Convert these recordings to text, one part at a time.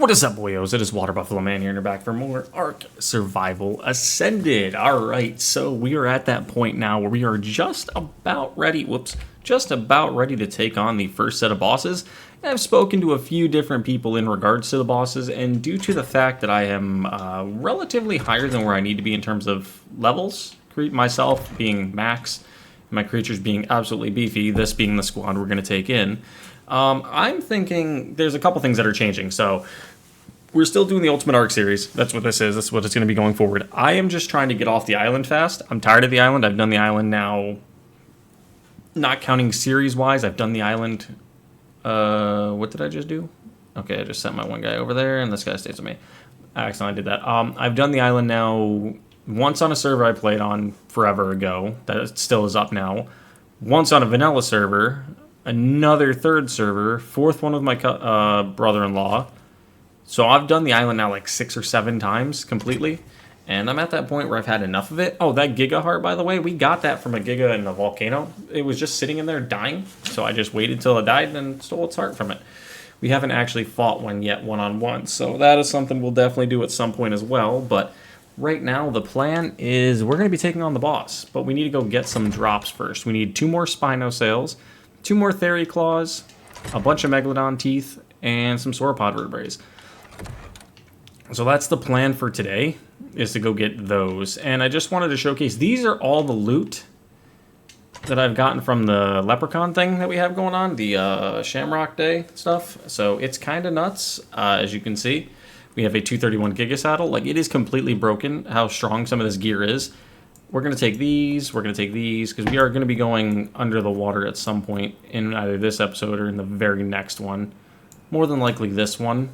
What is up, boyos? It is Water Buffalo Man here, and you're back for more Ark Survival Ascended. Alright, so we are at that point now where we are just about ready, to take on the first set of bosses. And I've spoken to a few different people in regards to the bosses, and due to the fact that I am relatively higher than where I need to be in terms of levels, myself being max, my creatures being absolutely beefy, this being the squad we're going to take in, I'm thinking there's a couple things that are changing. So we're still doing the Ultimate Ark series. That's what this is. That's what it's going to be going forward. I am just trying to get off the island fast. I'm tired of the island. I've done the island now, not counting series-wise. I've done the island... what did I just do? Okay, I just sent my one guy over there, and this guy stays with me. I accidentally did that. I've done the island now once on a server I played on forever ago. That still is up now. Once on a vanilla server. Another third server. Fourth one with my brother-in-law. So I've done the island now like 6 or 7 times completely. And I'm at that point where I've had enough of it. Oh, that Giga Heart, by the way, we got that from a Giga in a volcano. It was just sitting in there dying. So I just waited till it died and stole its heart from it. We haven't actually fought one yet one-on-one. So that is something we'll definitely do at some point as well. But right now the plan is we're going to be taking on the boss. But we need to go get some drops first. We need 2 more Spino Sails, 2 more Theory Claws, a bunch of Megalodon Teeth, and some Sauropod Vertebrae. So that's the plan for today, is to go get those. And I just wanted to showcase, these are all the loot that I've gotten from the Leprechaun thing that we have going on, the Shamrock Day stuff. So it's kind of nuts, as you can see. We have a 231 Giga Saddle. Like, it is completely broken how strong some of this gear is. We're going to take these, because we are going to be going under the water at some point in either this episode or in the very next one. More than likely this one.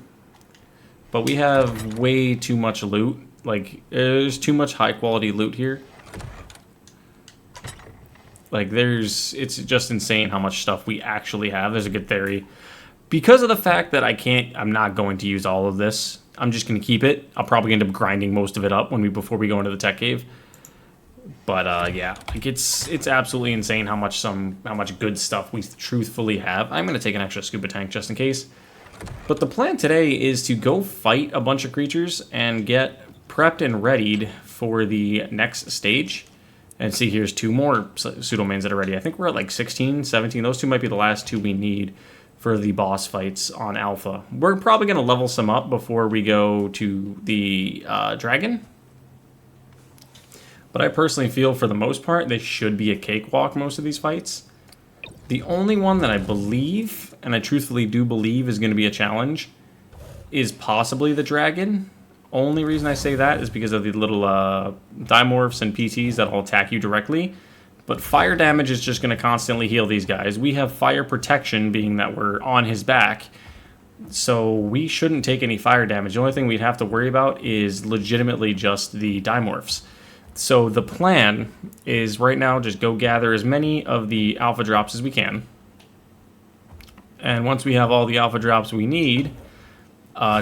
But we have way too much loot. Like, there's too much high-quality loot here. Like, it's just insane how much stuff we actually have. There's a good theory. Because of the fact that I'm not going to use all of this, I'm just going to keep it. I'll probably end up grinding most of it up before we go into the tech cave. But, yeah, like, it's absolutely insane how much good stuff we truthfully have. I'm going to take an extra scuba tank just in case. But the plan today is to go fight a bunch of creatures and get prepped and readied for the next stage. And see, here's 2 more pseudomains that are ready. I think we're at like 16, 17. Those 2 might be the last 2 we need for the boss fights on Alpha. We're probably going to level some up before we go to the dragon. But I personally feel, for the most part, they should be a cakewalk, most of these fights. The only one that I believe, and I truthfully do believe is going to be a challenge, is possibly the dragon. Only reason I say that is because of the little dimorphs and PTs that'll attack you directly. But fire damage is just going to constantly heal these guys. We have fire protection, being that we're on his back. So we shouldn't take any fire damage. The only thing we'd have to worry about is legitimately just the dimorphs. So the plan is right now just go gather as many of the alpha drops as we can. And once we have all the alpha drops we need,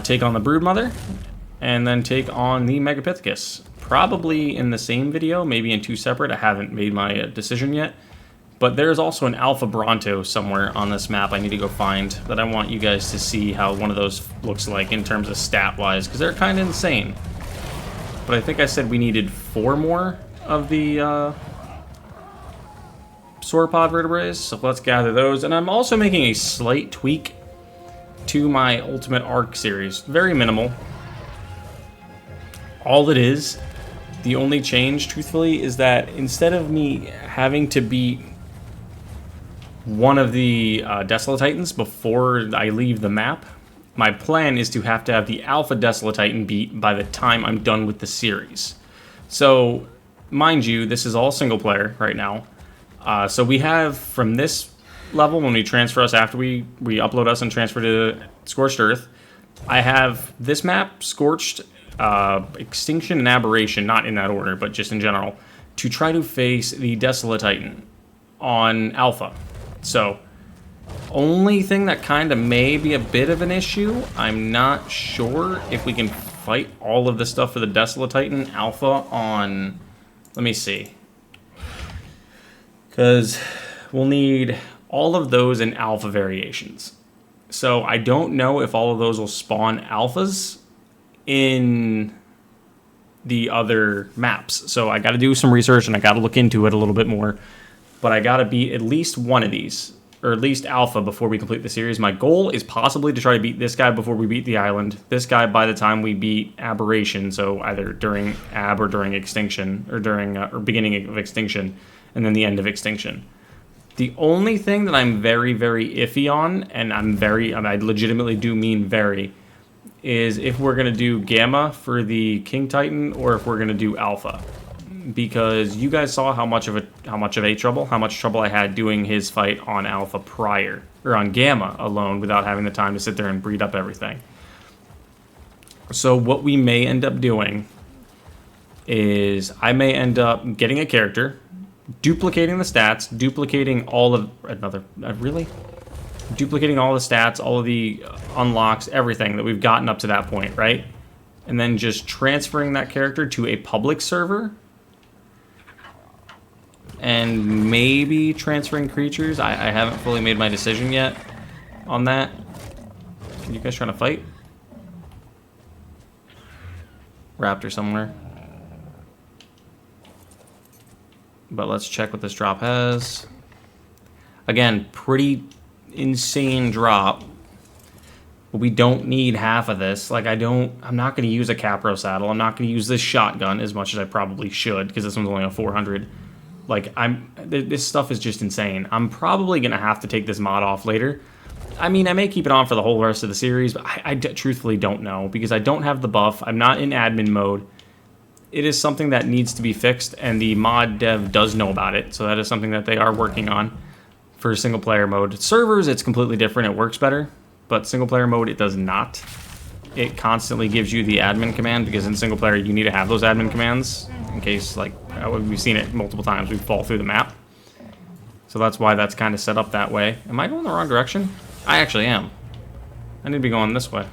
take on the Broodmother, and then take on the Megapithecus. Probably in the same video, maybe in 2 separate. I haven't made my decision yet. But there's also an Alpha Bronto somewhere on this map I need to go find that I want you guys to see how one of those looks like in terms of stat-wise, because they're kind of insane. But I think I said we needed 4 more of the Sauropod Vertebrae, so let's gather those. And I'm also making a slight tweak to my Ultimate Ark series. Very minimal. All it is, the only change, truthfully, is that instead of me having to beat one of the Desolatitans before I leave the map, my plan is to have the Alpha Desolatitan beat by the time I'm done with the series. So, mind you, this is all single player right now. So we have, from this level, when we transfer us after we upload us and transfer to Scorched Earth, I have this map, Scorched, Extinction, and Aberration, not in that order, but just in general, to try to face the Desolatitan on Alpha. So, only thing that kind of may be a bit of an issue, I'm not sure if we can fight all of the stuff for the Desolatitan Alpha on... Let me see. Because we'll need all of those in Alpha variations. So I don't know if all of those will spawn alphas in the other maps. So I got to do some research and I got to look into it a little bit more. But I got to beat at least one of these, or at least alpha, before we complete the series. My goal is possibly to try to beat this guy before we beat the island. This guy by the time we beat Aberration, so either during Ab or during Extinction, or during or beginning of Extinction, and then the end of Extinction. The only thing that I'm very, very iffy on, and I legitimately do mean very, is if we're going to do Gamma for the King Titan or if we're going to do Alpha. Because you guys saw how much trouble I had doing his fight on Alpha prior, or on Gamma alone, without having the time to sit there and breed up everything. So what we may end up doing is I may end up getting a character, duplicating the stats, duplicating all of duplicating all the stats, all of the unlocks, everything that we've gotten up to that point, right? And then just transferring that character to a public server, and maybe transferring creatures. I haven't fully made my decision yet on that. Are you guys trying to fight? Raptor somewhere. But let's check what this drop has. Again, pretty insane drop. But we don't need half of this. Like, I'm not going to use a Capro saddle. I'm not going to use this shotgun as much as I probably should, because this one's only a 400. Like, this stuff is just insane. I'm probably going to have to take this mod off later. I mean, I may keep it on for the whole rest of the series, but I truthfully don't know, because I don't have the buff. I'm not in admin mode. It is something that needs to be fixed, and the mod dev does know about it, so that is something that they are working on for single player mode. Servers, it's completely different. It works better, but single player mode, it does not. It constantly gives you the admin command, because in single player, you need to have those admin commands in case, like, we've seen it multiple times. We fall through the map. So that's why that's kind of set up that way. Am I going the wrong direction? I actually am. I need to be going this way.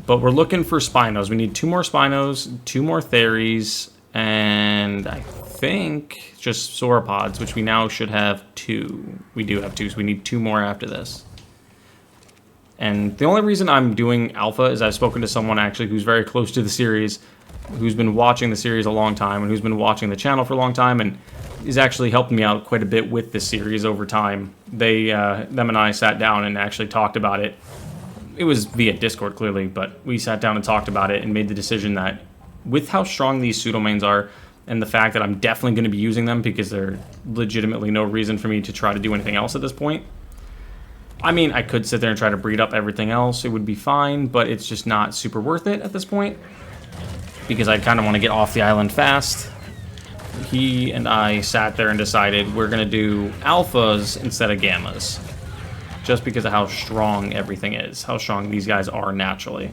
But we're looking for Spinos. We need 2 more Spinos, 2 more Theries, and I think just Sauropods, which we now should have 2. We do have 2, so we need 2 more after this. And the only reason I'm doing Alpha is I've spoken to someone actually who's very close to the series, who's been watching the series a long time, and who's been watching the channel for a long time, and is actually helping me out quite a bit with this series over time. Them and I sat down and actually talked about it. It was via Discord, clearly, but we sat down and talked about it and made the decision that with how strong these pseudomains are, and the fact that I'm definitely going to be using them because there's legitimately no reason for me to try to do anything else at this point. I mean, I could sit there and try to breed up everything else. It would be fine, but it's just not super worth it at this point, because I kind of want to get off the island fast. He and I sat there and decided we're going to do alphas instead of gammas, just because of how strong everything is, how strong these guys are naturally.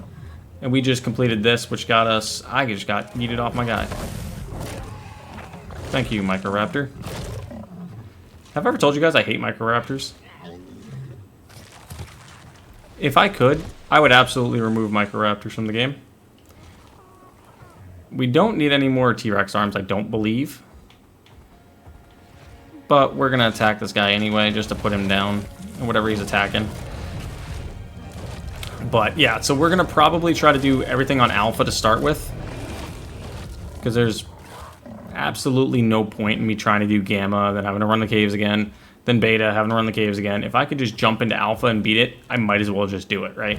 And we just completed this, which got us... I just got yeeted off my guy. Thank you, Microraptor. Have I ever told you guys I hate Microraptors? If I could, I would absolutely remove Microraptors from the game. We don't need any more T-Rex arms, I don't believe. But we're going to attack this guy anyway, just to put him down, and whatever he's attacking. But yeah, so we're going to probably try to do everything on Alpha to start with, because there's absolutely no point in me trying to do Gamma, then having to run the caves again, then Beta, having to run the caves again. If I could just jump into Alpha and beat it, I might as well just do it, right?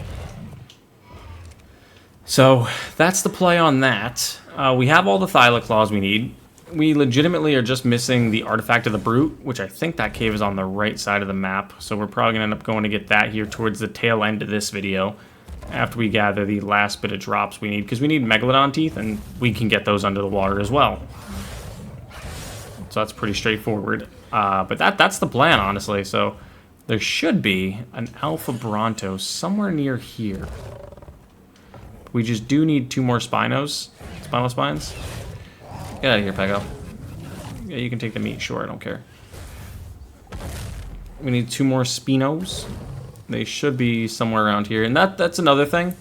So that's the play on that. We have all the Thylaclaws we need. We legitimately are just missing the Artifact of the Brute, which I think that cave is on the right side of the map. So we're probably going to end up going to get that here towards the tail end of this video, after we gather the last bit of drops we need, because we need Megalodon teeth, and we can get those under the water as well. So that's pretty straightforward. But that's the plan, honestly. So there should be an Alpha Bronto somewhere near here. We just do need 2 more Spinos. Spinal Spines. Get out of here, Pego. Yeah, you can take the meat. Sure, I don't care. We need 2 more Spinos. They should be somewhere around here. And that's another thing,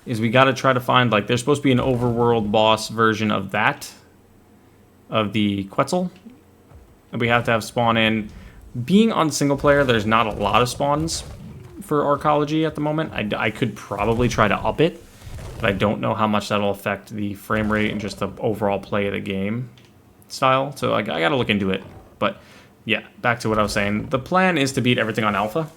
is we got to try to find, like, there's supposed to be an overworld boss version of that, of the Quetzal. And we have to have spawn in Being on single player, there's not a lot of spawns for Arkology at the moment. I could probably try to up it, but I don't know how much that'll affect the frame rate and just the overall play of the game style. So I gotta look into it. But yeah, back to what I was saying. The plan is to beat everything on alpha.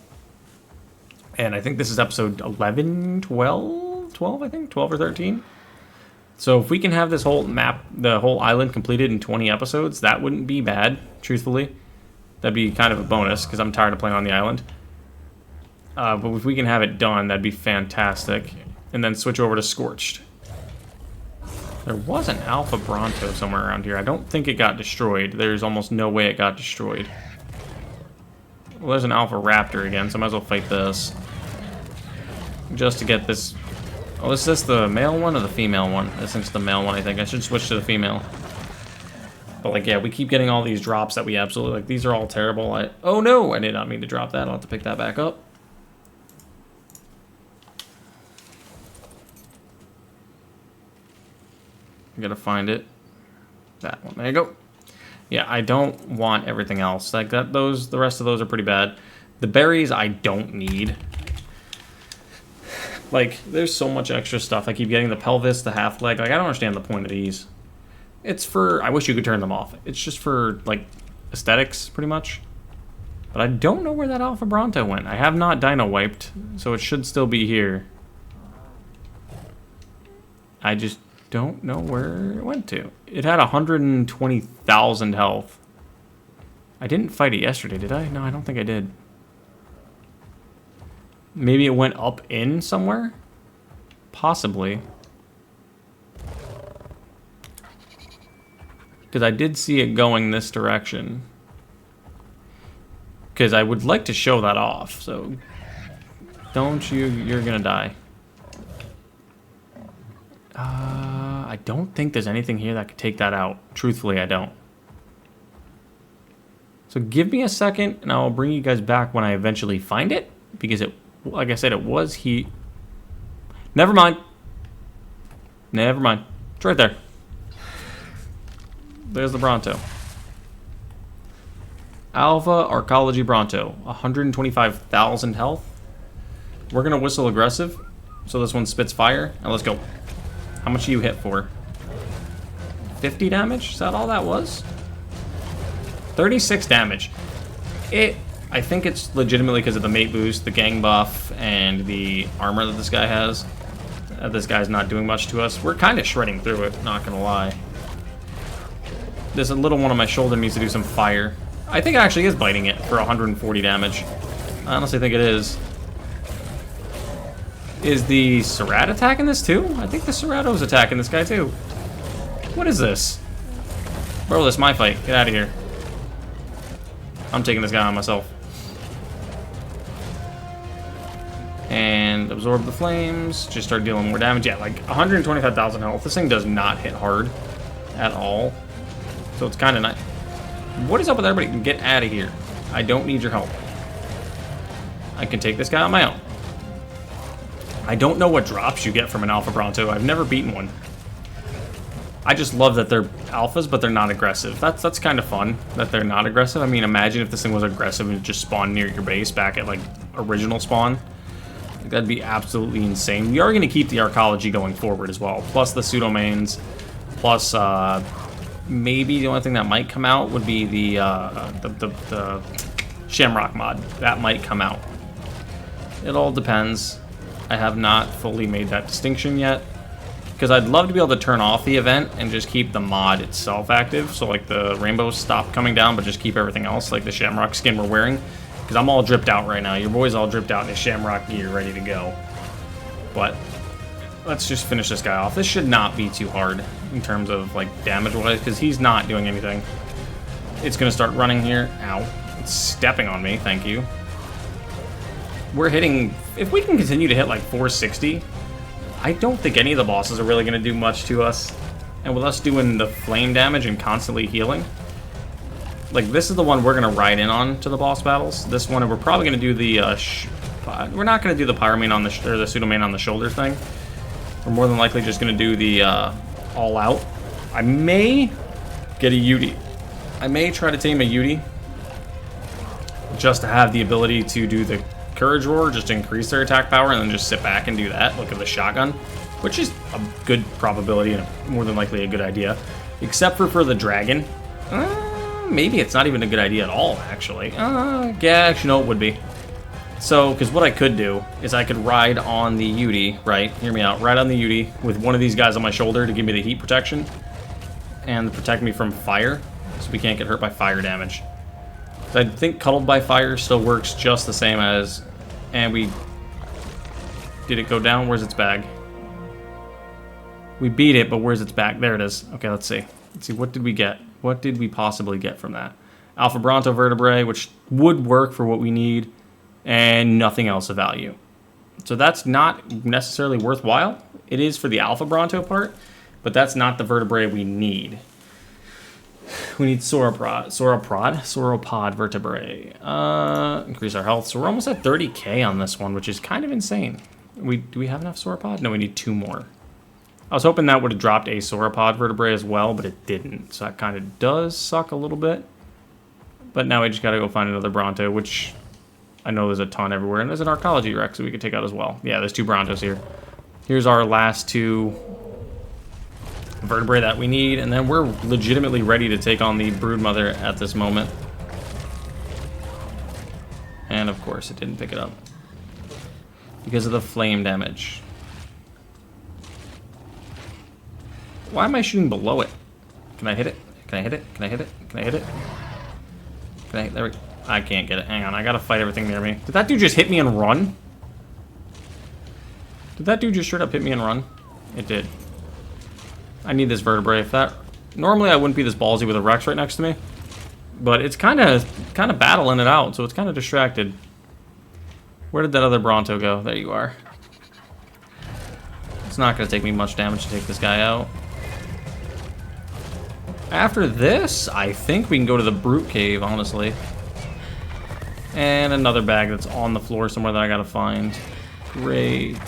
And I think this is episode 11, 12, I think? 12 or 13? So if we can have this whole map, the whole island completed in 20 episodes, that wouldn't be bad, truthfully. That'd be kind of a bonus, because I'm tired of playing on the island. But if we can have it done, that'd be fantastic. And then switch over to Scorched. There was an Alpha Bronto somewhere around here. I don't think it got destroyed. There's almost no way it got destroyed. Well, there's an Alpha Raptor again, so I might as well fight this. Just to get this... Oh, is this the male one or the female one? This is the male one, I think. I should switch to the female. But, like, yeah, we keep getting all these drops that we absolutely... Like, these are all terrible. Oh, no! I did not mean to drop that. I'll have to pick that back up. I gotta find it. That one. There you go. Yeah, I don't want everything else. Like, that. The rest of those are pretty bad. The berries I don't need. Like, there's so much extra stuff. I keep getting the pelvis, the half leg. Like, I don't understand the point of these. It's for... I wish you could turn them off. It's just for, like, aesthetics, pretty much. But I don't know where that Alpha Bronto went. I have not dino wiped, so it should still be here. I just don't know where it went to. It had 120,000 health. I didn't fight it yesterday, did I? No, I don't think I did. Maybe it went up in somewhere? Possibly. Because I did see it going this direction. Because I would like to show that off, so... Don't you... You're gonna die. I don't think there's anything here that could take that out. Truthfully, I don't. So give me a second, and I'll bring you guys back when I eventually find it. Because it... Like I said, it was he. Never mind. Never mind. It's right there. There's the Bronto. Alpha Arkology Bronto. 125,000 health. We're going to whistle aggressive. So this one spits fire. Now let's go. How much do you hit for? 50 damage? Is that all that was? 36 damage. I think it's legitimately because of the mate boost, the gang buff, and the armor that this guy has. This guy's not doing much to us. We're kind of shredding through it, not gonna lie. There's a little one on my shoulder needs to do some fire. I think it actually is biting it for 140 damage. I honestly think it is. Is the Cerat attacking this too? I think the Cerato's attacking this guy too. What is this? Bro, this is my fight. Get out of here. I'm taking this guy on myself. And absorb the flames. Just start dealing more damage. Yeah, like 125,000 health. This thing does not hit hard at all. So it's kind of nice. What is up with everybody? Get out of here. I don't need your help. I can take this guy on my own. I don't know what drops you get from an Alpha Bronto. I've never beaten one. I just love that they're alphas, but they're not aggressive. That's kind of fun, that they're not aggressive. I mean, imagine if this thing was aggressive and it just spawned near your base back at, like, original spawn. Like, that'd be absolutely insane. We are going to keep the Arkology going forward as well, plus the pseudomains, plus, maybe the only thing that might come out would be the Shamrock mod. That might come out. It all depends. I have not fully made that distinction yet. Because I'd love to be able to turn off the event and just keep the mod itself active. So, like, the rainbows stop coming down, but just keep everything else, like the Shamrock skin we're wearing. Because I'm all dripped out right now. Your boy's all dripped out in his Shamrock gear, ready to go. But let's just finish this guy off. This should not be too hard in terms of, like, damage-wise, because he's not doing anything. It's going to start running here. Ow. It's stepping on me. Thank you. We're hitting... If we can continue to hit, like, 460... I don't think any of the bosses are really going to do much to us. And with us doing the flame damage and constantly healing, like, this is the one we're going to ride in on to the boss battles. This one, we're probably going to do the, we're not going to do the Pyromane on the, or the Pseudomane on the shoulder thing. We're more than likely just going to do the, all out. I may get a Yudi. I may try to tame a Yudi. just to have the ability to do the Courage Roar, just to increase their attack power, and then just sit back and do that. Look at the shotgun, which is a good probability and more than likely a good idea, except for the dragon. Maybe it's not even a good idea at all, actually. Yeah, actually, no, it would be. So, because what I could do is I could ride on the Yudi, right? Hear me out. Ride on the Yudi with one of these guys on my shoulder to give me the heat protection and protect me from fire, so we can't get hurt by fire damage. So I think Cuddled by Fire still works just the same as... And we... Did it go down? Where's its bag? We beat it, but where's its bag? There it is. Okay, let's see. Let's see, what did we get? What did we possibly get from that? Alpha Bronto Vertebrae, which would work for what we need, and nothing else of value. So that's not necessarily worthwhile. It is for the Alpha Bronto part, but that's not the vertebrae we need. We need sauropod vertebrae. Increase our health. So we're almost at 30k on this one, which is kind of insane. Do we have enough sauropod? No, we need 2 more. I was hoping that would have dropped a sauropod vertebrae as well, but it didn't. So that kind of does suck a little bit. But now we just got to go find another Bronto, which I know there's a ton everywhere. And there's an Arkology Rex that we could take out as well. Yeah, there's 2 Brontos here. Here's our last 2 vertebrae that we need. And then we're legitimately ready to take on the Broodmother at this moment. And of course, it didn't pick it up because of the flame damage. Why am I shooting below it? Can I hit it? Can I hit it? Can I hit it? Can I hit it? There we go. I can't get it. Hang on, I gotta fight everything near me. Did that dude just hit me and run? Did that dude just straight up hit me and run? It did. I need this vertebrae. If that... Normally I wouldn't be this ballsy with a Rex right next to me. But it's kind of battling it out, so it's kind of distracted. Where did that other Bronto go? There you are. It's not going to take me much damage to take this guy out. After this, I think we can go to the Brute Cave, honestly. And another bag that's on the floor somewhere that I gotta find. Great.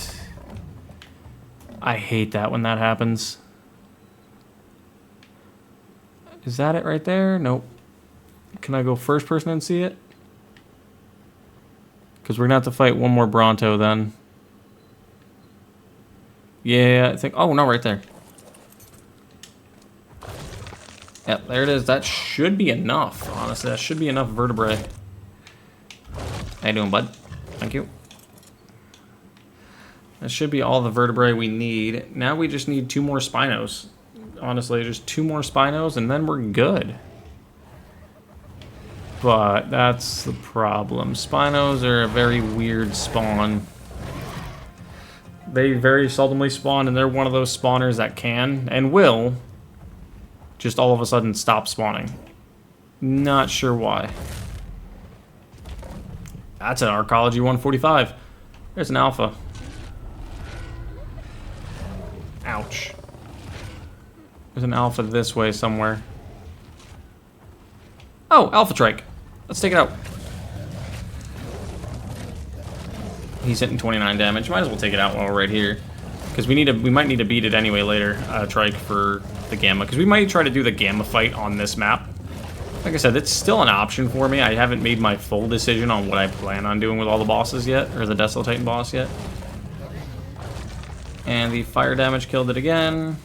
I hate that when that happens. Is that it right there? Nope. Can I go first person and see it? Because we're gonna have to fight one more Bronto then. Yeah, I think... Oh, no, right there. Yep, there it is. That should be enough, honestly. That should be enough vertebrae. How you doing, bud? Thank you. That should be all the vertebrae we need. Now we just need 2 more Spinos. Honestly, just 2 more Spinos, and then we're good. But that's the problem. Spinos are a very weird spawn. They very seldomly spawn, and they're one of those spawners that can, and will, just all of a sudden stop spawning. Not sure why. That's an Arkology 145. There's an Alpha. Ouch. There's an Alpha this way somewhere. Oh, Alpha Trike. Let's take it out. He's hitting 29 damage. Might as well take it out while we're right here. Because we might need to beat it anyway later, Trike, for the Gamma. Because we might try to do the Gamma fight on this map. Like I said, it's still an option for me. I haven't made my full decision on what I plan on doing with all the bosses yet. Or the Desolatitan boss yet. And the fire damage killed it again.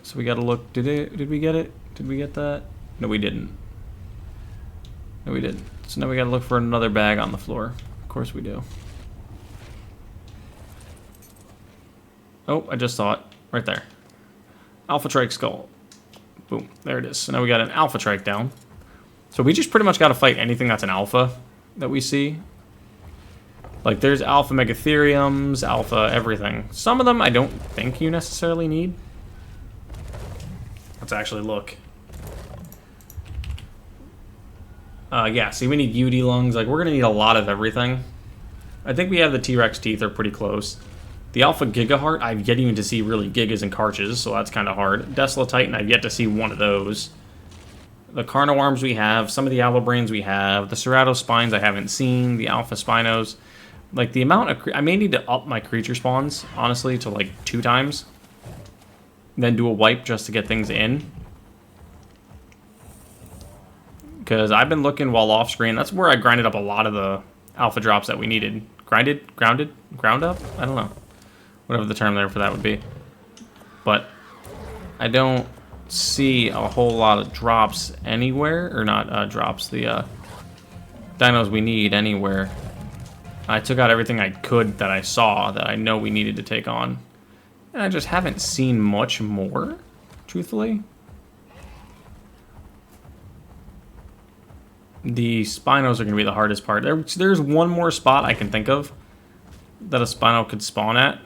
So we gotta look. Did we get it? Did we get that? No, we didn't. No, we didn't. So now we gotta look for another bag on the floor. Of course we do. Oh, I just saw it. Right there. Alpha Trike Skull. Boom. There it is. So now we got an Alpha Trike down. So we just pretty much gotta fight anything that's an Alpha that we see. Like, there's Alpha Megatheriums, Alpha everything. Some of them I don't think you necessarily need. Let's actually look. Yeah, see, we need UD lungs. Like, we're going to need a lot of everything. I think we have the T-Rex teeth are pretty close. The Alpha Giga Heart, I've yet even to see really Gigas and Karches, so that's kind of hard. Desolatitan, I've yet to see one of those. The Carno Arms we have, some of the Allobrains we have, the Cerato Spines I haven't seen, the Alpha Spinos. Like, the amount of... I may need to up my creature spawns, honestly, to, like, 2 times. Then do a wipe just to get things in. because I've been looking while off screen. That's where I grinded up a lot of the alpha drops that we needed. Ground up? I don't know. Whatever the term there for that would be. But I don't see a whole lot of drops anywhere. Or not drops, the dinos we need anywhere. I took out everything I could that I saw that I know we needed to take on. And I just haven't seen much more, truthfully. The Spinos are going to be the hardest part. There's one more spot I can think of that a Spino could spawn at.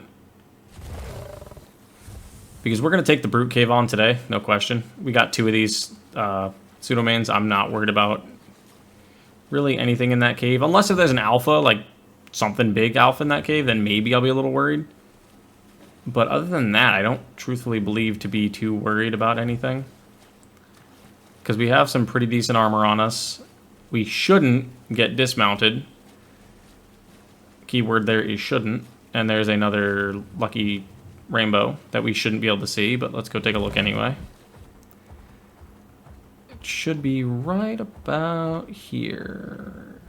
Because we're going to take the Brute Cave on today, no question. We got 2 of these Pseudomains. I'm not worried about really anything in that cave. Unless if there's an alpha, like something big alpha in that cave, then maybe I'll be a little worried. But other than that, I don't truthfully believe to be too worried about anything. Because we have some pretty decent armor on us. We shouldn't get dismounted. Keyword there is shouldn't. And there's another lucky rainbow that we shouldn't be able to see, but let's go take a look anyway. It should be right about here.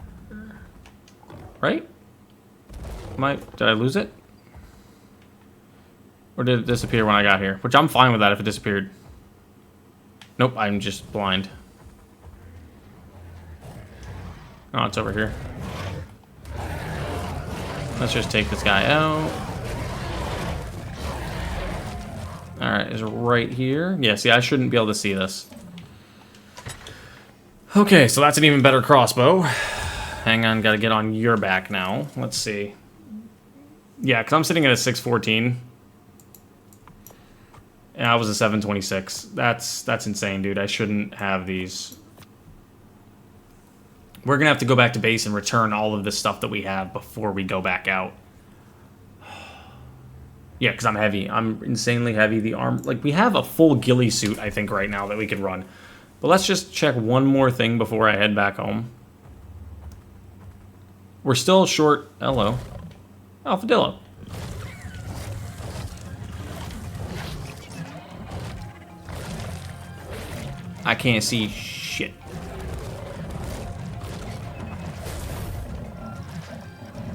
Right? Did I lose it? Or did it disappear when I got here? Which I'm fine with that if it disappeared. Nope, I'm just blind. Oh, it's over here. Let's just take this guy out. Alright, it's right here. Yeah, see, I shouldn't be able to see this. Okay, so that's an even better crossbow. Hang on, gotta get on your back now. Let's see. Yeah, because I'm sitting at a 614. And I was a 726. That's insane, dude. I shouldn't have these. We're going to have to go back to base and return all of this stuff that we have before we go back out. Yeah, because I'm heavy. I'm insanely heavy. The arm, like, we have a full ghillie suit, I think, right now that we could run. But let's just check one more thing before I head back home. We're still short. Hello. Alphadillo. I can't see shit.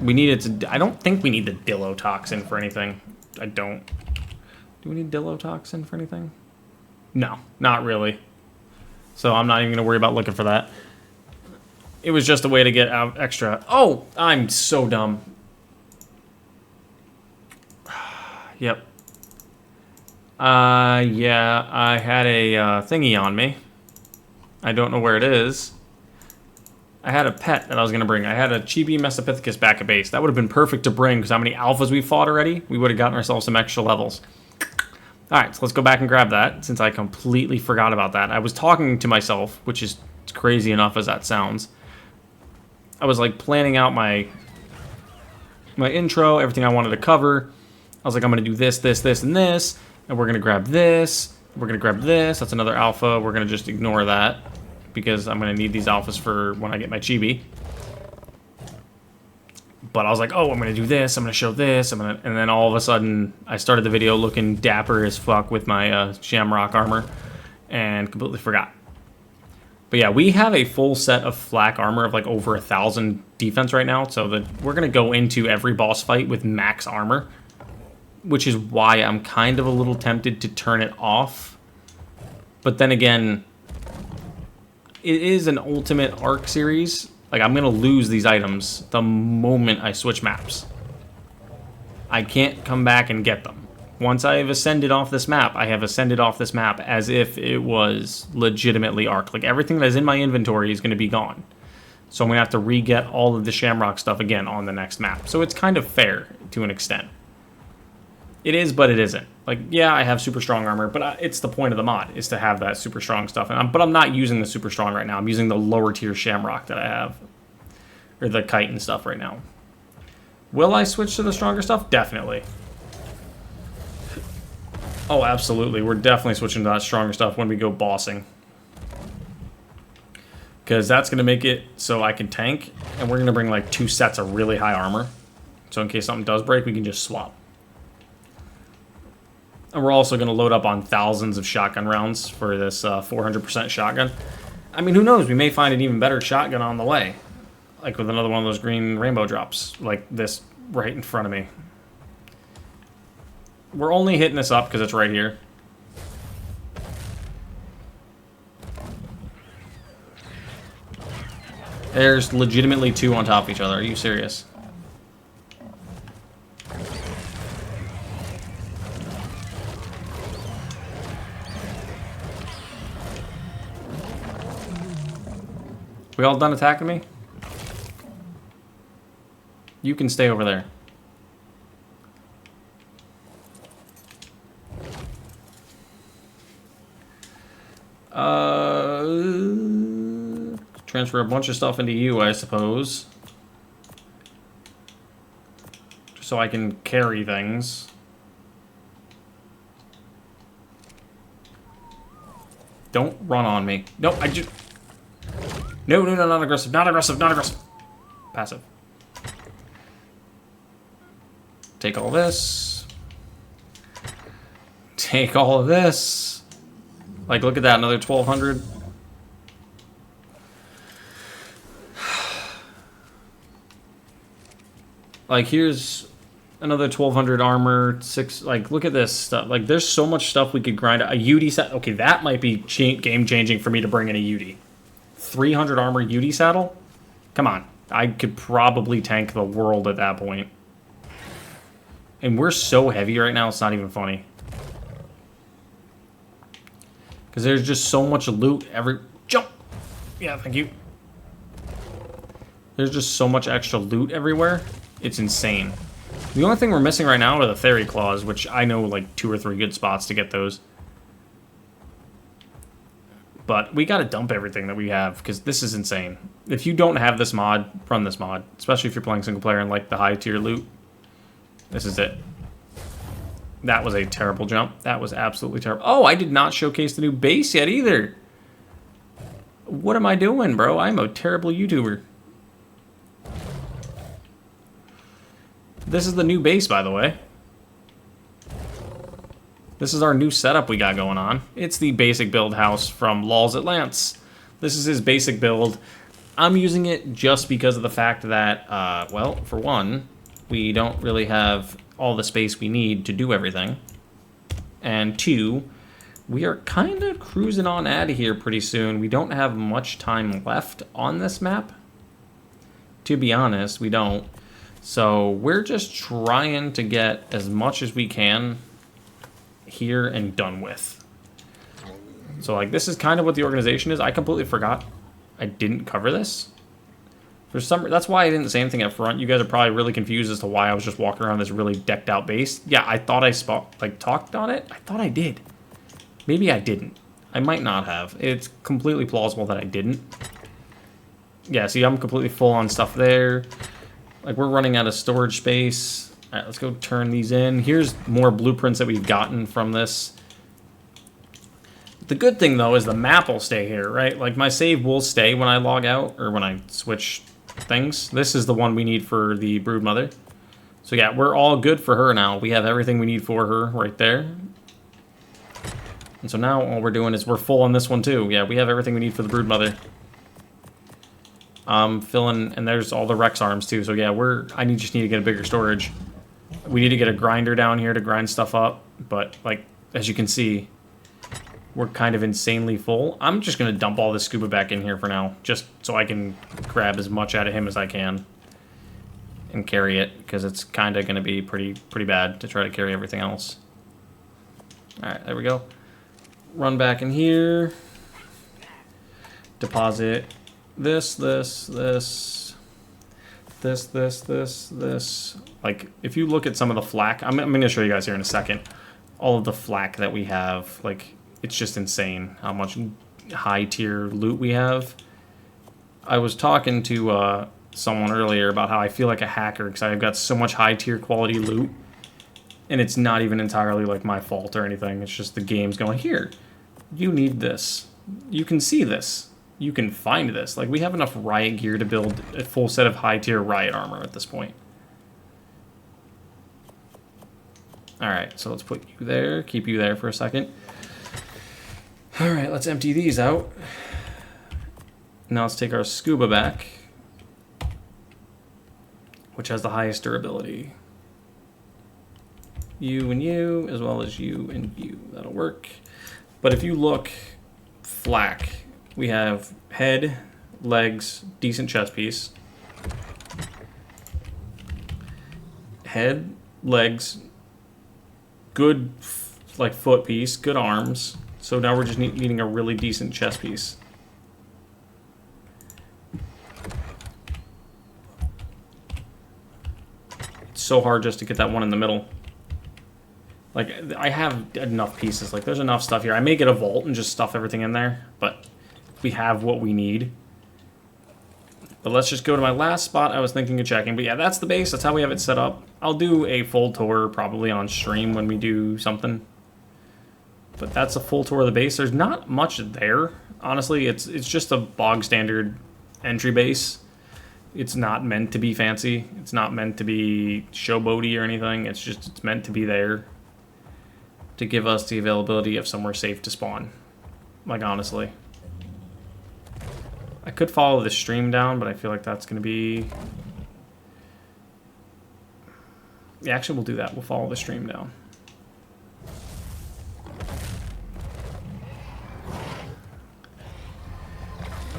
We needed to... I don't think we need the Dilotoxin for anything. I don't. Do we need Dilotoxin for anything? No, not really. So I'm not even going to worry about looking for that. It was just a way to get out extra... Oh, I'm so dumb. Yep. Yeah, I had a thingy on me. I don't know where it is. I had a pet that I was going to bring. I had a Chibi Mesopithecus back at base. That would have been perfect to bring, because how many alphas we fought already? We would have gotten ourselves some extra levels. Alright, so let's go back and grab that, since I completely forgot about that. I was talking to myself, which is crazy enough as that sounds. I was, like, planning out my intro, everything I wanted to cover. I was like, I'm going to do this, this, this, and this. And we're going to grab this. We're going to grab this. That's another alpha. We're going to just ignore that, because I'm going to need these alphas for when I get my chibi. But I was like, oh, I'm going to do this. I'm going to show this. And then all of a sudden, I started the video looking dapper as fuck with my Shamrock armor and completely forgot. But yeah, we have a full set of flak armor of like over 1,000 defense right now. So we're going to go into every boss fight with max armor, which is why I'm kind of a little tempted to turn it off. But then again, it is an ultimate arc series. Like, I'm going to lose these items the moment I switch maps. I can't come back and get them. Once I have ascended off this map, I have ascended off this map as if it was legitimately arc. Like, everything that is in my inventory is going to be gone. So I'm going to have to re-get all of the Shamrock stuff again on the next map. So it's kind of fair to an extent. It is, but it isn't. Like, yeah, I have super strong armor, but it's the point of the mod, is to have that super strong stuff. But I'm not using the super strong right now. I'm using the lower tier Shamrock that I have. Or the Kite and stuff right now. Will I switch to the stronger stuff? Definitely. Oh, absolutely. We're definitely switching to that stronger stuff when we go bossing. Because that's going to make it so I can tank. And we're going to bring like 2 sets of really high armor. So in case something does break, we can just swap. And we're also going to load up on thousands of shotgun rounds for this 400% shotgun. I mean, who knows? We may find an even better shotgun on the way. Like with another one of those green rainbow drops. Like this right in front of me. We're only hitting this up because it's right here. There's legitimately two on top of each other. Are you serious? We all done attacking me? You can stay over there. Transfer a bunch of stuff into you, I suppose. Just so I can carry things. Don't run on me. No, I just... No, no, no, not aggressive, not aggressive, not aggressive. Passive. Take all this. Take all of this. Like, look at that, another 1,200. Like, here's another 1,200 armor, 6, like, look at this stuff. Like, there's so much stuff we could grind. A UD set, okay, that might be game-changing for me to bring in a UD. 300 armor UD saddle? Come on. I could probably tank the world at that point. And we're so heavy right now, it's not even funny. Because there's just so much loot every... Jump! Yeah, thank you. There's just so much extra loot everywhere. It's insane. The only thing we're missing right now are the Theory Claws, which I know like 2 or 3 good spots to get those. But we gotta dump everything that we have, because this is insane. If you don't have this mod, run this mod. Especially if you're playing single player and like the high tier loot. This is it. That was a terrible jump. That was absolutely terrible. Oh, I did not showcase the new base yet either. What am I doing, bro? I'm a terrible YouTuber. This is the new base, by the way. This is our new setup we got going on. It's the basic build house from Lulz at Lance. This is his basic build. I'm using it just because of the fact that, well, for one, we don't really have all the space we need to do everything. And two, we are kind of cruising on out of here pretty soon. We don't have much time left on this map. To be honest, we don't. So we're just trying to get as much as we can here and done with. So like this is kind of what the organization is. I completely forgot I didn't cover this. For some, that's why I didn't say anything up front. You guys are probably really confused as to why I was just walking around this really decked out base. Yeah, I thought I talked on it. I thought I did. Maybe I didn't. I might not have. It's completely plausible that I didn't. Yeah, see, I'm completely full on stuff there. Like, we're running out of storage space. All right, let's go turn these in. Here's more blueprints that we've gotten from this. The good thing, though, is the map will stay here, right? Like, my save will stay when I log out, or when I switch things. This is the one we need for the Broodmother. So, yeah, we're all good for her now. We have everything we need for her right there. And so now all we're doing is we're full on this one, too. Yeah, we have everything we need for the Broodmother. Filling, and there's all the Rex arms too. So yeah, just need to get a bigger storage. We need to get a grinder down here to grind stuff up. But like, as you can see, we're kind of insanely full. I'm just gonna dump all this scuba back in here for now, just so I can grab as much out of him as I can and carry it, because it's kind of gonna be pretty bad to try to carry everything else. All right, there we go. Run back in here. Deposit. This. Like, if you look at some of the flak, I'm going to show you guys here in a second. All of the flak that we have, like, it's just insane how much high tier loot we have. I was talking to someone earlier about how I feel like a hacker because I've got so much high tier quality loot. And it's not even entirely like my fault or anything. It's just the game's going, here, you need this. You can see this. You can find this. Like, we have enough riot gear to build a full set of high-tier riot armor at this point. Alright, so let's put you there. Keep you there for a second. Alright, let's empty these out. Now let's take our scuba back, which has the highest durability. You and you, as well as you and you. That'll work. But if you look, flak, we have head, legs, decent chest piece. Head, legs, good like foot piece, good arms. So now we're just needing a really decent chest piece. It's so hard just to get that one in the middle. Like, I have enough pieces. Like, there's enough stuff here. I may get a vault and just stuff everything in there, but we have what we need. But let's just go to my last spot I was thinking of checking. But yeah, that's the base. That's how we have it set up. I'll do a full tour probably on stream when we do something. But that's a full tour of the base. There's not much there. Honestly, it's just a bog standard entry base. It's not meant to be fancy. It's not meant to be showboaty or anything. It's meant to be there to give us the availability of somewhere safe to spawn. Like, honestly. I could follow the stream down, but I feel like that's going to be... Yeah, actually, we'll do that. We'll follow the stream down.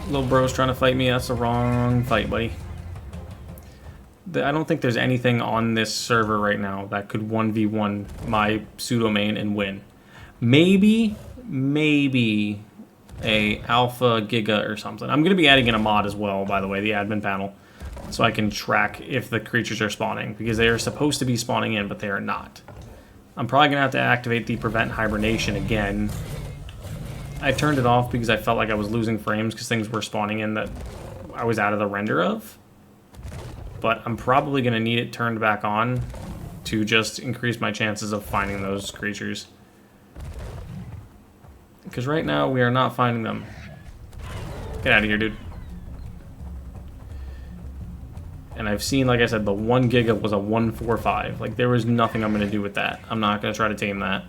Little bro's trying to fight me. That's the wrong fight, buddy. I don't think there's anything on this server right now that could 1v1 my pseudo main and win. Maybe a alpha giga or something. I'm going to be adding in a mod as well, by the way, the admin panel, so I can track if the creatures are spawning, because they are supposed to be spawning in, but they are not. I'm probably going to have to activate the prevent hibernation again. I turned it off because I felt like I was losing frames because things were spawning in that I was out of the render of. But I'm probably going to need it turned back on to just increase my chances of finding those creatures. Because right now we are not finding them. Get out of here, dude. And I've seen, like I said, the 1 giga was a 145. Like, there was nothing I'm going to do with that. I'm not going to try to tame that.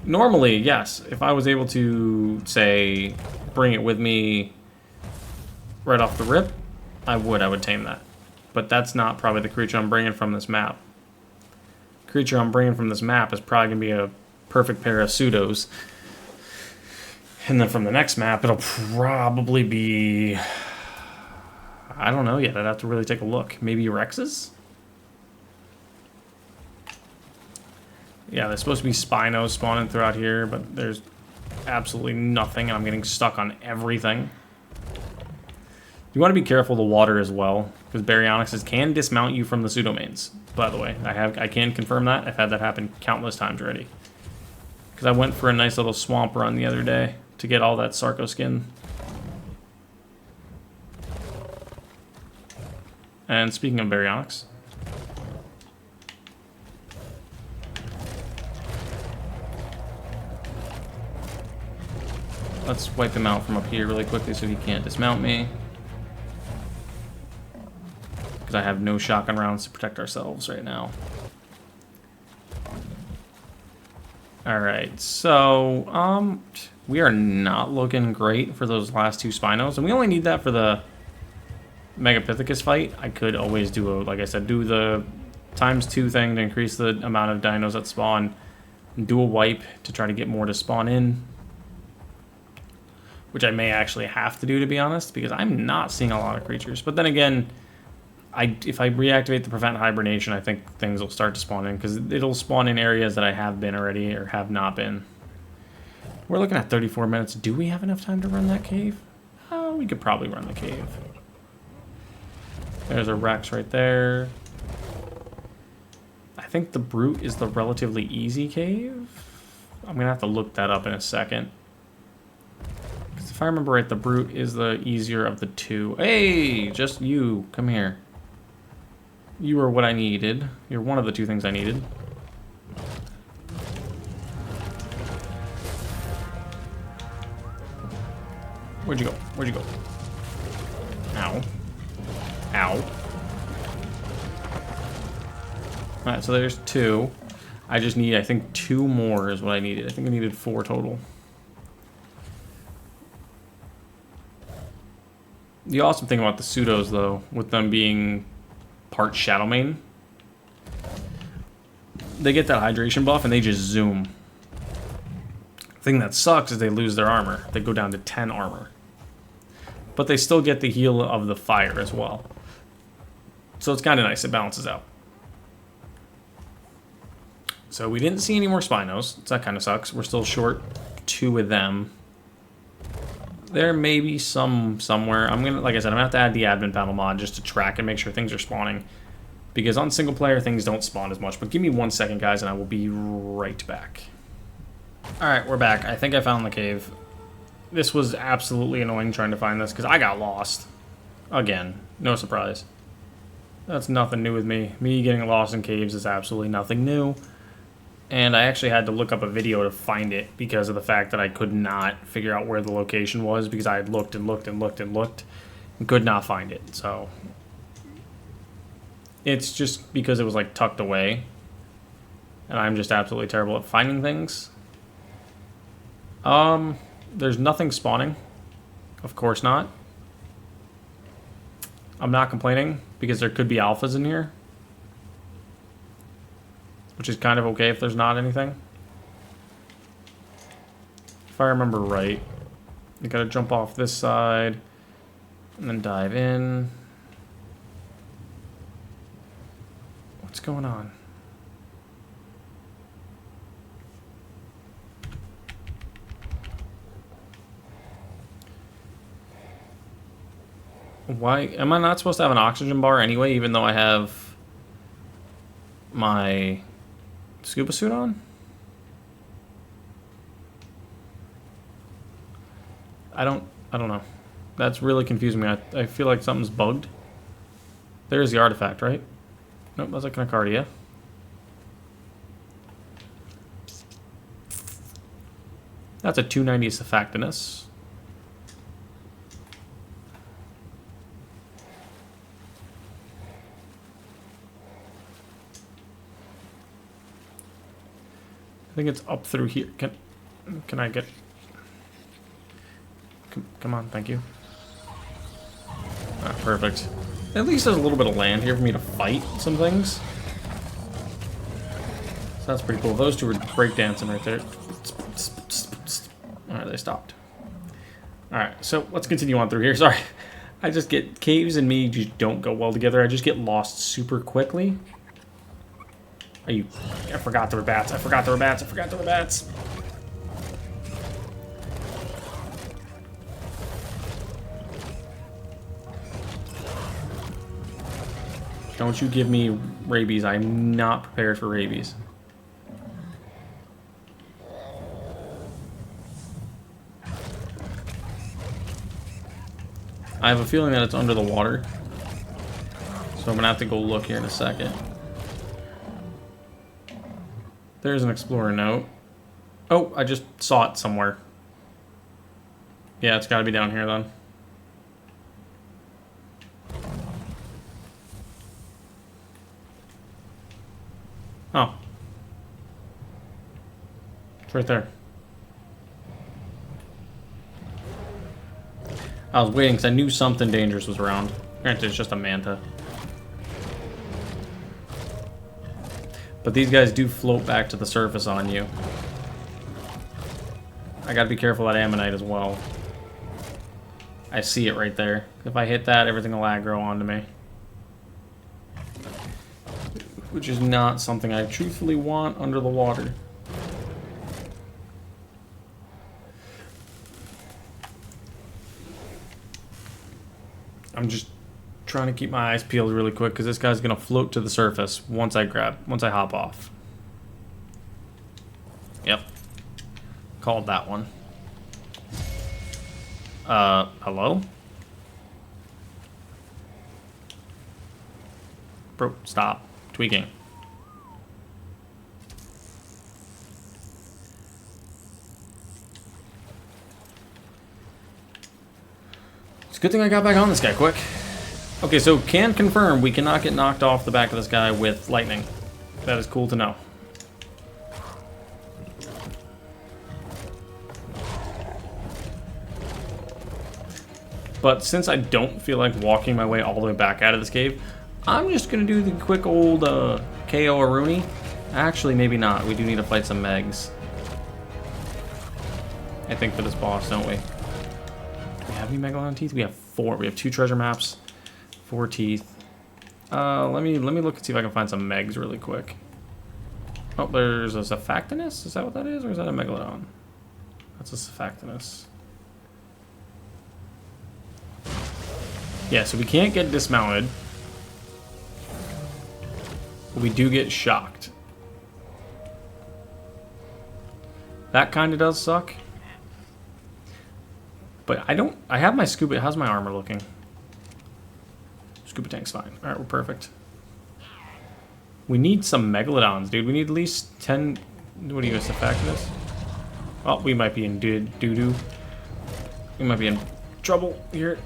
Normally, yes, if I was able to, say, bring it with me right off the rip, I would tame that. But that's not probably the creature I'm bringing from this map. The creature I'm bringing from this map is probably going to be a perfect pair of pseudos. And then from the next map, it'll probably be... I don't know yet. I'd have to really take a look. Maybe Rexes? Yeah, there's supposed to be Spinos spawning throughout here, but there's absolutely nothing, and I'm getting stuck on everything. You want to be careful of the water as well, because Baryonyxes can dismount you from the pseudomains, by the way. I can confirm that. I've had that happen countless times already. Because I went for a nice little swamp run the other day to get all that Sarco skin. And speaking of Baryonyx, let's wipe him out from up here really quickly so he can't dismount me. Because I have no shotgun rounds to protect ourselves right now. Alright, so, we are not looking great for those last 2 Spinos. And we only need that for the Megapithecus fight. I could always do, like I said, do the ×2 thing to increase the amount of dinos that spawn. Do a wipe to try to get more to spawn in. Which I may actually have to do, to be honest, because I'm not seeing a lot of creatures. But then again, if I reactivate the prevent hibernation, I think things will start to spawn in, because it'll spawn in areas that I have been already or have not been. We're looking at 34 minutes. Do we have enough time to run that cave? Oh, we could probably run the cave. There's a Rex right there. I think the Brute is the relatively easy cave. I'm going to have to look that up in a second. Because if I remember right, the Brute is the easier of the 2. Hey, just you. Come here. You are what I needed. You're one of the 2 things I needed. Where'd you go? Where'd you go? Ow. Ow. Alright, so there's 2. I just need, I think, 2 more is what I needed. I think I needed 4 total. The awesome thing about the pseudos, though, with them being part Shadow Main, they get that hydration buff and they just zoom. The thing that sucks is they lose their armor. They go down to 10 armor. But they still get the heal of the fire as well. So it's kind of nice. It balances out. So we didn't see any more Spinos. So that kind of sucks. We're still short 2 of them. There may be some somewhere. I'm gonna, like I said, I'm gonna have to add the admin panel mod just to track and make sure things are spawning. Because on single player, things don't spawn as much. But give me 1 second, guys, and I will be right back. Alright, we're back. I think I found the cave. This was absolutely annoying trying to find this because I got lost. Again, no surprise. That's nothing new with me. Me getting lost in caves is absolutely nothing new. And I actually had to look up a video to find it because of the fact that I could not figure out where the location was because I had looked and looked and looked and looked and could not find it. So it's just because it was like tucked away and I'm just absolutely terrible at finding things. There's nothing spawning. Of course not. I'm not complaining because there could be alphas in here. Which is kind of okay if there's not anything. If I remember right, you gotta jump off this side and then dive in. What's going on? Why am I not supposed to have an oxygen bar anyway, even though I have my scuba suit on? I don't know. That's really confusing me. I feel like something's bugged. There's the artifact, right? Nope, that's like an Arcardia. That's a 290 surfactinus. I think it's up through here. Can I get... Come on, thank you. Ah, perfect. At least there's a little bit of land here for me to fight some things. So that's pretty cool. Those two were breakdancing right there. Alright, they stopped. Alright, so let's continue on through here. Sorry. I just get... Caves and me just don't go well together. I just get lost super quickly. Are you... I forgot there were bats. I forgot there were bats. I forgot there were bats. Don't you give me rabies. I'm not prepared for rabies. I have a feeling that it's under the water. So I'm gonna have to go look here in a second. There's an explorer note. Oh, I just saw it somewhere. Yeah, it's gotta be down here then. Oh. It's right there. I was waiting because I knew something dangerous was around. Granted, it's just a manta. But these guys do float back to the surface on you. I gotta be careful of that ammonite as well. I see it right there. If I hit that, everything will aggro onto me. Which is not something I truthfully want under the water. I'm just trying to keep my eyes peeled really quick because this guy's gonna float to the surface once I hop off. Yep. Called that one. Hello? Bro, stop tweaking. It's a good thing I got back on this guy quick. Okay, so can confirm we cannot get knocked off the back of this guy with lightning. That is cool to know. But since I don't feel like walking my way all the way back out of this cave, I'm just going to do the quick old KO Aruni. Actually, maybe not. We do need to fight some Megs. I think for this boss, don't we? Do we have any Megalodon teeth? We have 4. We have 2 treasure maps, 4 teeth. Let me look and see if I can find some Megs really quick. Oh, there's a Surfactinus? Is that what that is? Or is that a Megalodon? That's a Surfactinus. Yeah, so we can't get dismounted. But we do get shocked. That kind of does suck. But I have my scuba. How's my armor looking? Scuba tank's fine. Alright, we're perfect. We need some Megalodons, dude. We need at least 10... What are you guys, Surfactinus? Oh, we might be in doo-doo. We might be in trouble here.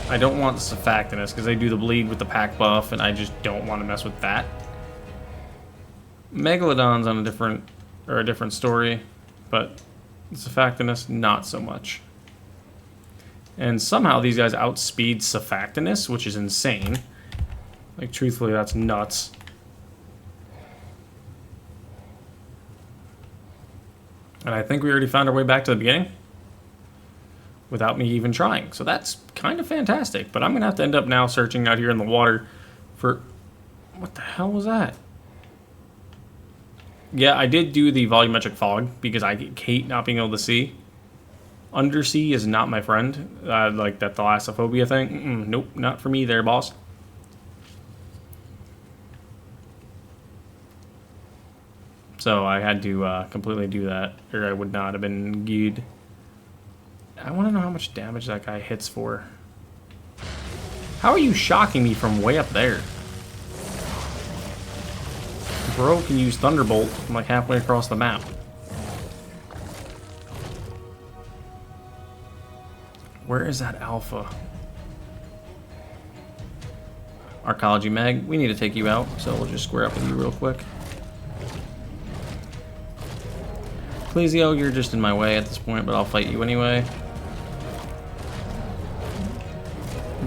I don't want Surfactinus because they do the bleed with the pack buff, and I just don't want to mess with that. Megalodon's on a different story, but Surfactinus, not so much. And somehow these guys outspeed Surfactinus, which is insane. Like, truthfully, that's nuts. And I think we already found our way back to the beginning without me even trying. So that's kind of fantastic. But I'm going to have to end up now searching out here in the water for... What the hell was that? Yeah, I did do the volumetric fog because I hate not being able to see. Undersea is not my friend. Like that thalassophobia thing. Nope, not for me there, boss. So I had to completely do that, or I would not have been good. I want to know how much damage that guy hits for. How are you shocking me from way up there? Bro can use Thunderbolt from like halfway across the map. Where is that alpha? Arkology Meg, we need to take you out, so we'll just square up with you real quick. Plesio, you're just in my way at this point, but I'll fight you anyway.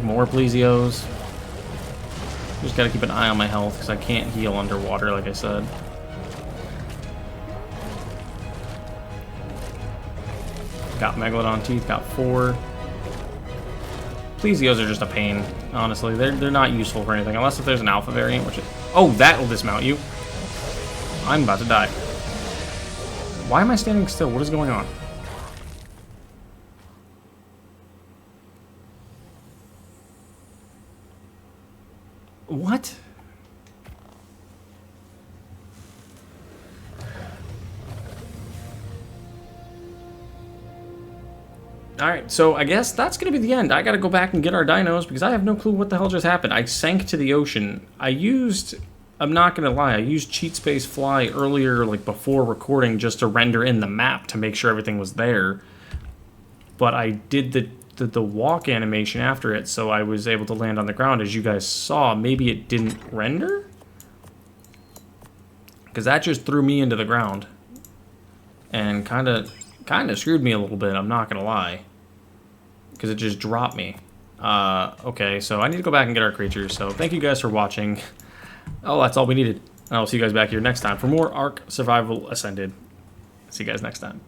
More Plesios. Just gotta keep an eye on my health because I can't heal underwater, like I said. Got Megalodon teeth, got 4. Plesios are just a pain, honestly. They're not useful for anything, unless if there's an alpha variant, which... Oh, that'll dismount you. I'm about to die. Why am I standing still? What is going on? What? Alright, so I guess that's going to be the end. I got to go back and get our dinos because I have no clue what the hell just happened. I sank to the ocean. I'm not going to lie, I used Cheat Space Fly earlier, like before recording, just to render in the map to make sure everything was there. But I did the walk animation after it, so I was able to land on the ground. As you guys saw, maybe it didn't render? Because that just threw me into the ground. And kind of screwed me a little bit, I'm not going to lie. Because it just dropped me. Okay, so I need to go back and get our creatures, so thank you guys for watching. Oh, that's all we needed. And I'll see you guys back here next time for more Ark Survival Ascended. See you guys next time.